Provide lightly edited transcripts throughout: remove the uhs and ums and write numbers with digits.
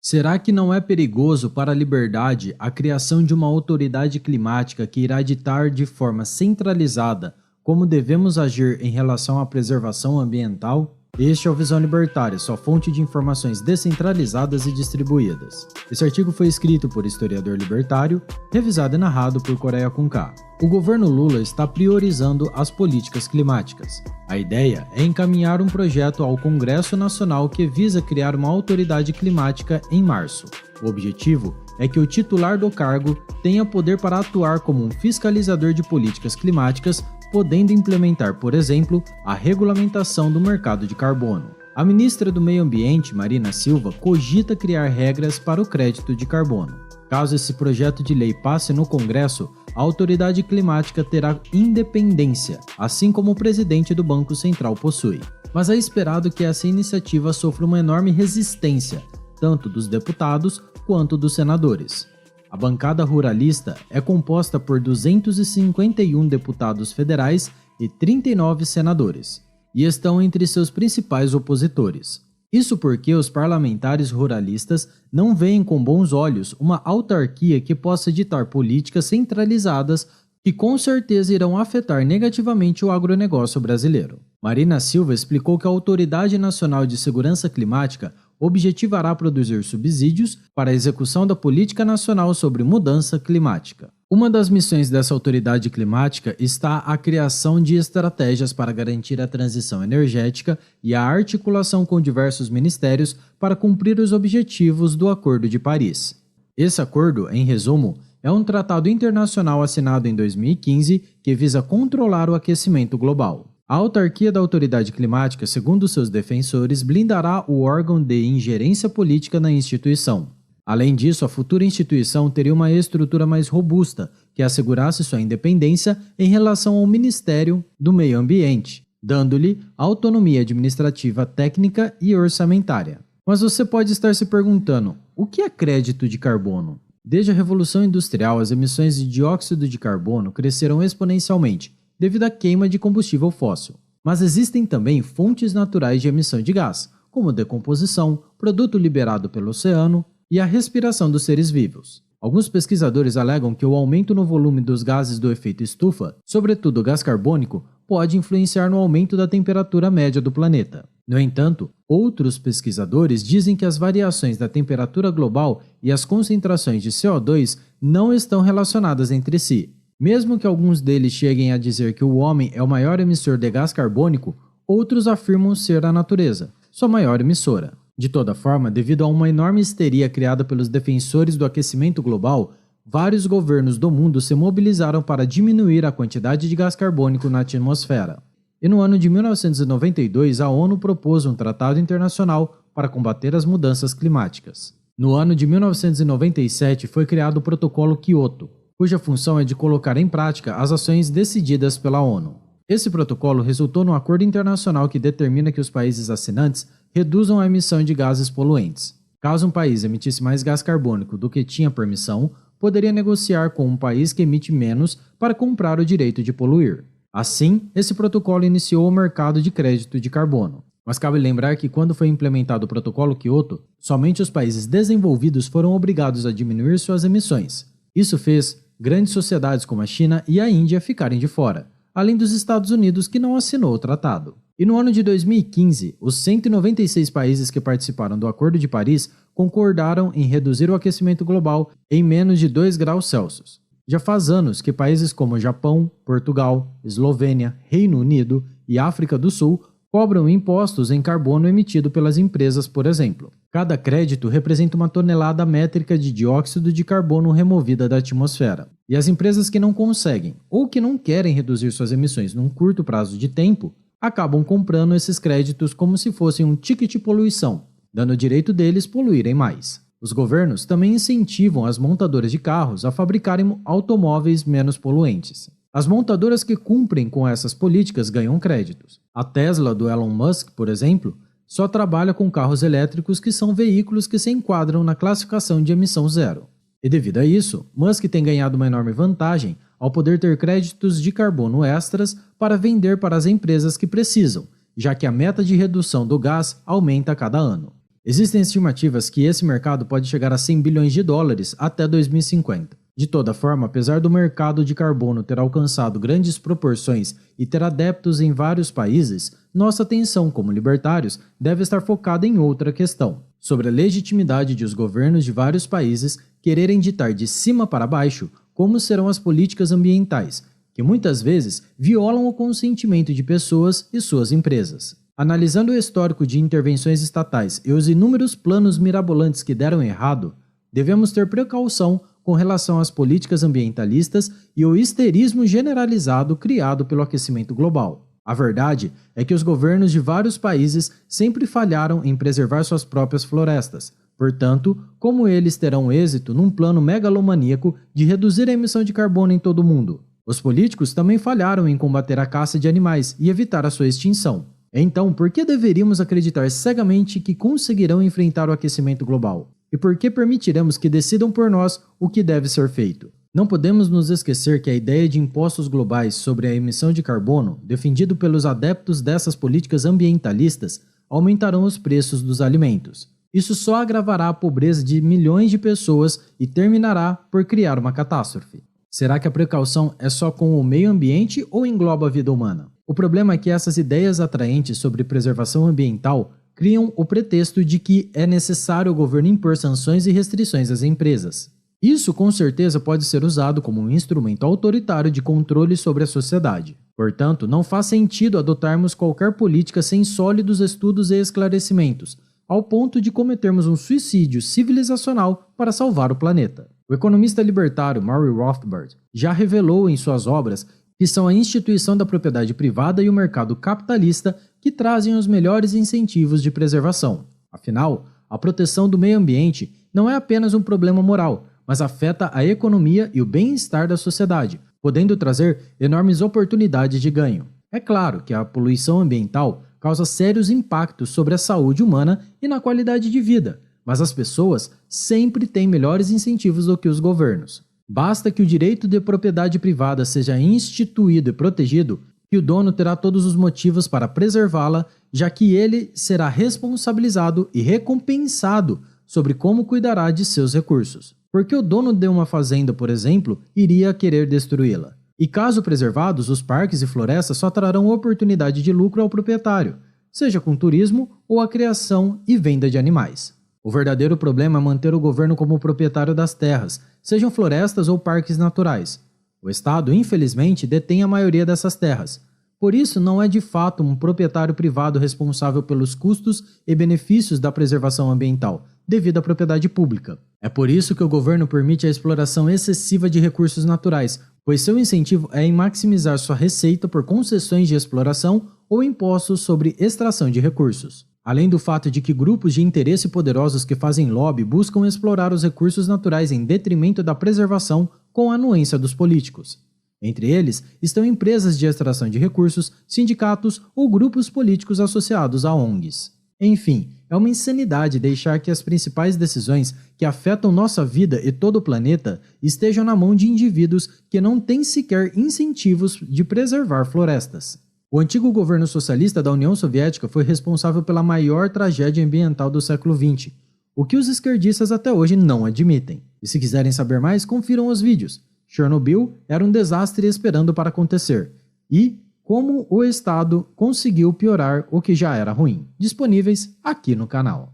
Será que não é perigoso para a liberdade a criação de uma autoridade climática que irá ditar de forma centralizada como devemos agir em relação à preservação ambiental? Este é o Visão Libertária, sua fonte de informações descentralizadas e distribuídas. Esse artigo foi escrito por historiador libertário, revisado e narrado por Coreia com K. O governo Lula está priorizando as políticas climáticas. A ideia é encaminhar um projeto ao Congresso Nacional que visa criar uma autoridade climática em março. O objetivo é que o titular do cargo tenha poder para atuar como um fiscalizador de políticas climáticas, podendo implementar, por exemplo, a regulamentação do mercado de carbono. A ministra do Meio Ambiente, Marina Silva, cogita criar regras para o crédito de carbono. Caso esse projeto de lei passe no Congresso, a autoridade climática terá independência, assim como o presidente do Banco Central possui. Mas é esperado que essa iniciativa sofra uma enorme resistência, tanto dos deputados quanto dos senadores. A bancada ruralista é composta por 251 deputados federais e 39 senadores, e estão entre seus principais opositores. Isso porque os parlamentares ruralistas não veem com bons olhos uma autarquia que possa ditar políticas centralizadas que com certeza irão afetar negativamente o agronegócio brasileiro. Marina Silva explicou que a Autoridade Nacional de Segurança Climática objetivará produzir subsídios para a execução da Política Nacional sobre Mudança Climática. Uma das missões dessa autoridade climática está a criação de estratégias para garantir a transição energética e a articulação com diversos ministérios para cumprir os objetivos do Acordo de Paris. Esse acordo, em resumo, é um tratado internacional assinado em 2015 que visa controlar o aquecimento global. A autarquia da autoridade climática, segundo seus defensores, blindará o órgão de ingerência política na instituição. Além disso, a futura instituição teria uma estrutura mais robusta, que assegurasse sua independência em relação ao Ministério do Meio Ambiente, dando-lhe autonomia administrativa, técnica e orçamentária. Mas você pode estar se perguntando, o que é crédito de carbono? Desde a Revolução Industrial, as emissões de dióxido de carbono cresceram exponencialmente, devido à queima de combustível fóssil. Mas existem também fontes naturais de emissão de gás, como decomposição, produto liberado pelo oceano e a respiração dos seres vivos. Alguns pesquisadores alegam que o aumento no volume dos gases do efeito estufa, sobretudo o gás carbônico, pode influenciar no aumento da temperatura média do planeta. No entanto, outros pesquisadores dizem que as variações da temperatura global e as concentrações de CO2 não estão relacionadas entre si. Mesmo que alguns deles cheguem a dizer que o homem é o maior emissor de gás carbônico, outros afirmam ser a natureza, sua maior emissora. De toda forma, devido a uma enorme histeria criada pelos defensores do aquecimento global, vários governos do mundo se mobilizaram para diminuir a quantidade de gás carbônico na atmosfera. E no ano de 1992, a ONU propôs um tratado internacional para combater as mudanças climáticas. No ano de 1997, foi criado o Protocolo Kyoto, cuja função é de colocar em prática as ações decididas pela ONU. Esse protocolo resultou num acordo internacional que determina que os países assinantes reduzam a emissão de gases poluentes. Caso um país emitisse mais gás carbônico do que tinha permissão, poderia negociar com um país que emite menos para comprar o direito de poluir. Assim, esse protocolo iniciou o mercado de crédito de carbono. Mas cabe lembrar que quando foi implementado o Protocolo Kyoto, somente os países desenvolvidos foram obrigados a diminuir suas emissões. Isso fez grandes sociedades como a China e a Índia ficarem de fora, além dos Estados Unidos, que não assinou o tratado. E no ano de 2015, os 196 países que participaram do Acordo de Paris concordaram em reduzir o aquecimento global em menos de 2 graus Celsius. Já faz anos que países como Japão, Portugal, Eslovênia, Reino Unido e África do Sul cobram impostos em carbono emitido pelas empresas, por exemplo. Cada crédito representa uma tonelada métrica de dióxido de carbono removida da atmosfera. E as empresas que não conseguem ou que não querem reduzir suas emissões num curto prazo de tempo, acabam comprando esses créditos como se fossem um ticket de poluição, dando o direito deles poluírem mais. Os governos também incentivam as montadoras de carros a fabricarem automóveis menos poluentes. As montadoras que cumprem com essas políticas ganham créditos. A Tesla do Elon Musk, por exemplo, só trabalha com carros elétricos que são veículos que se enquadram na classificação de emissão zero. E devido a isso, Musk tem ganhado uma enorme vantagem ao poder ter créditos de carbono extras para vender para as empresas que precisam, já que a meta de redução do gás aumenta a cada ano. Existem estimativas que esse mercado pode chegar a 100 bilhões de dólares até 2050. De toda forma, apesar do mercado de carbono ter alcançado grandes proporções e ter adeptos em vários países, nossa atenção como libertários deve estar focada em outra questão, sobre a legitimidade de os governos de vários países quererem ditar de cima para baixo como serão as políticas ambientais, que muitas vezes violam o consentimento de pessoas e suas empresas. Analisando o histórico de intervenções estatais e os inúmeros planos mirabolantes que deram errado, devemos ter precaução com relação às políticas ambientalistas e o histerismo generalizado criado pelo aquecimento global. A verdade é que os governos de vários países sempre falharam em preservar suas próprias florestas. Portanto, como eles terão êxito num plano megalomaníaco de reduzir a emissão de carbono em todo o mundo? Os políticos também falharam em combater a caça de animais e evitar a sua extinção. Então, por que deveríamos acreditar cegamente que conseguirão enfrentar o aquecimento global? E por que permitiremos que decidam por nós o que deve ser feito? Não podemos nos esquecer que a ideia de impostos globais sobre a emissão de carbono, defendido pelos adeptos dessas políticas ambientalistas, aumentarão os preços dos alimentos. Isso só agravará a pobreza de milhões de pessoas e terminará por criar uma catástrofe. Será que a precaução é só com o meio ambiente ou engloba a vida humana? O problema é que essas ideias atraentes sobre preservação ambiental criam o pretexto de que é necessário o governo impor sanções e restrições às empresas. Isso com certeza pode ser usado como um instrumento autoritário de controle sobre a sociedade. Portanto, não faz sentido adotarmos qualquer política sem sólidos estudos e esclarecimentos, ao ponto de cometermos um suicídio civilizacional para salvar o planeta. O economista libertário Murray Rothbard já revelou em suas obras que são a instituição da propriedade privada e o mercado capitalista que trazem os melhores incentivos de preservação. Afinal, a proteção do meio ambiente não é apenas um problema moral, mas afeta a economia e o bem-estar da sociedade, podendo trazer enormes oportunidades de ganho. É claro que a poluição ambiental causa sérios impactos sobre a saúde humana e na qualidade de vida, mas as pessoas sempre têm melhores incentivos do que os governos. Basta que o direito de propriedade privada seja instituído e protegido, que o dono terá todos os motivos para preservá-la, já que ele será responsabilizado e recompensado sobre como cuidará de seus recursos. Porque o dono de uma fazenda, por exemplo, iria querer destruí-la. E caso preservados, os parques e florestas só trarão oportunidade de lucro ao proprietário, seja com turismo ou a criação e venda de animais. O verdadeiro problema é manter o governo como proprietário das terras, sejam florestas ou parques naturais. O Estado, infelizmente, detém a maioria dessas terras. Por isso, não é de fato um proprietário privado responsável pelos custos e benefícios da preservação ambiental, devido à propriedade pública. É por isso que o governo permite a exploração excessiva de recursos naturais, pois seu incentivo é em maximizar sua receita por concessões de exploração ou impostos sobre extração de recursos. Além do fato de que grupos de interesse poderosos que fazem lobby buscam explorar os recursos naturais em detrimento da preservação com a anuência dos políticos. Entre eles estão empresas de extração de recursos, sindicatos ou grupos políticos associados a ONGs. Enfim, é uma insanidade deixar que as principais decisões que afetam nossa vida e todo o planeta estejam na mão de indivíduos que não têm sequer incentivos de preservar florestas. O antigo governo socialista da União Soviética foi responsável pela maior tragédia ambiental do século XX, o que os esquerdistas até hoje não admitem. E se quiserem saber mais, confiram os vídeos. Chernobyl era um desastre esperando para acontecer. E como o Estado conseguiu piorar o que já era ruim. Disponíveis aqui no canal.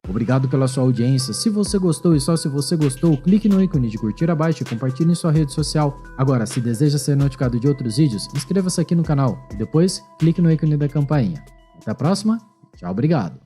Obrigado pela sua audiência. Se você gostou e só se você gostou, clique no ícone de curtir abaixo e compartilhe em sua rede social. Agora, se deseja ser notificado de outros vídeos, inscreva-se aqui no canal e depois clique no ícone da campainha. Até a próxima. Tchau, obrigado.